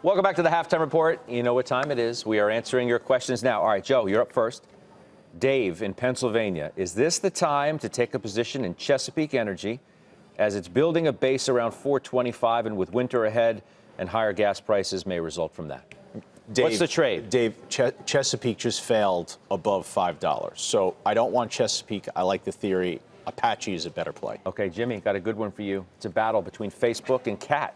Welcome back to the Halftime Report. You know what time it is. We are answering your questions now. All right, Joe, you're up first. Dave in Pennsylvania. Is this the time to take a position in Chesapeake Energy as it's building a base around 425 and with winter ahead and higher gas prices may result from that? Dave, what's the trade? Dave, Chesapeake just failed above $5. So I don't want Chesapeake. I like the theory. Apache is a better play. Okay, Jimmy, got a good one for you. It's a battle between Facebook and Cat.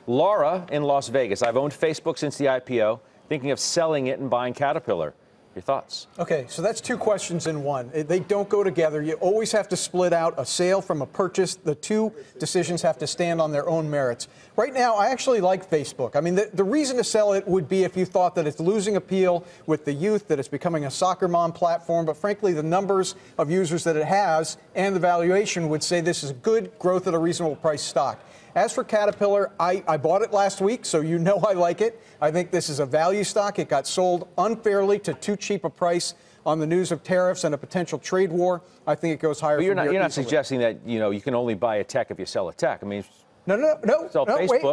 Laura in Las Vegas. I've owned Facebook since the IPO, thinking of selling it and buying Caterpillar. Your thoughts? Okay, so that's two questions in one. They don't go together. You always have to split out a sale from a purchase. The two decisions have to stand on their own merits. Right now, I actually like Facebook. I mean, the reason to sell it would be if you thought that it's losing appeal with the youth, that it's becoming a soccer mom platform. But frankly, the numbers of users that it has and the valuation would say this is good growth at a reasonable price stock. As for Caterpillar, I bought it last week, so you know I like it. I think this is a value stock. It got sold unfairly to too cheap a price on the news of tariffs and a potential trade war. I think it goes higher. But you're not suggesting that you can only buy a tech if you sell a tech. I mean, no,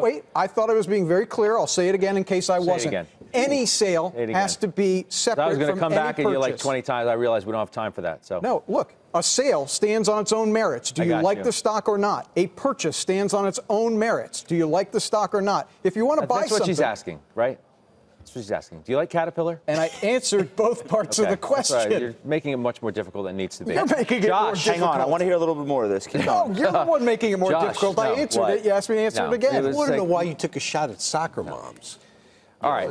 wait. I thought I was being very clear. I'll say it again in case I wasn't. Again. Any sale has to be separate. I was going to come back purchase. and you like 20 times. I realize we don't have time for that. So no, look. A sale stands on its own merits. Do you like the stock or not? A purchase stands on its own merits. Do you like the stock or not? If you want to buy something. That's what she's asking, right? That's what she's asking. Do you like Caterpillar? And I answered both parts of the question. That's right. You're making it much more difficult than it needs to be. You're making it more difficult. Hang on. I want to hear a little bit more of this. No, you're the one making it more difficult. I answered it. You asked me to answer it again. I want to know why you took a shot at soccer moms. All right,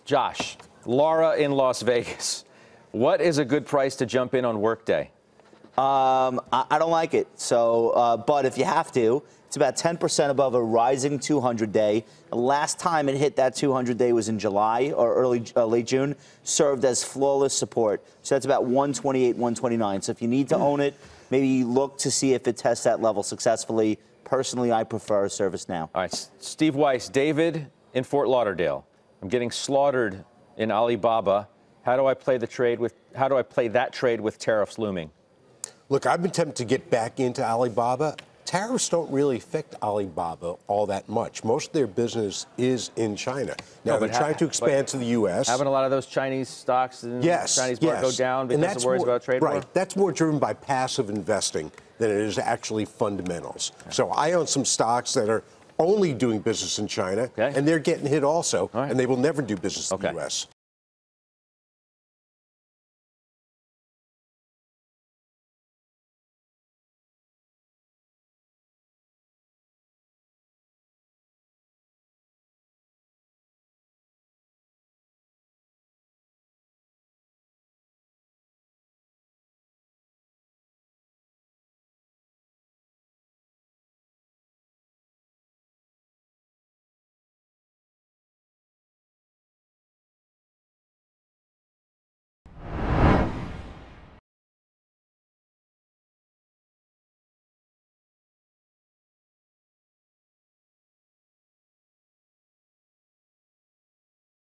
Josh, Laura in Las Vegas. What is a good price to jump in on Workday? I don't like it. So, but if you have to, it's about 10% above a rising 200-day. Last time it hit that 200-day was in July or late June. Served as flawless support. So that's about 128, 129. So if you need to own it, maybe look to see if it tests that level successfully. Personally, I prefer ServiceNow. All right, Steve Weiss, David in Fort Lauderdale. I'm getting slaughtered in Alibaba. How do I play that trade with tariffs looming? Look, I've been tempted to get back into Alibaba. Tariffs don't really affect Alibaba all that much. Most of their business is in China. Now, they're trying to expand to the U.S. Haven't a lot of those Chinese stocks and Chinese market go down because of worries about trade war? Right. That's more driven by passive investing than it is actually fundamentals. Okay. So I own some stocks that are only doing business in China, and they're getting hit also, and they will never do business in the U.S.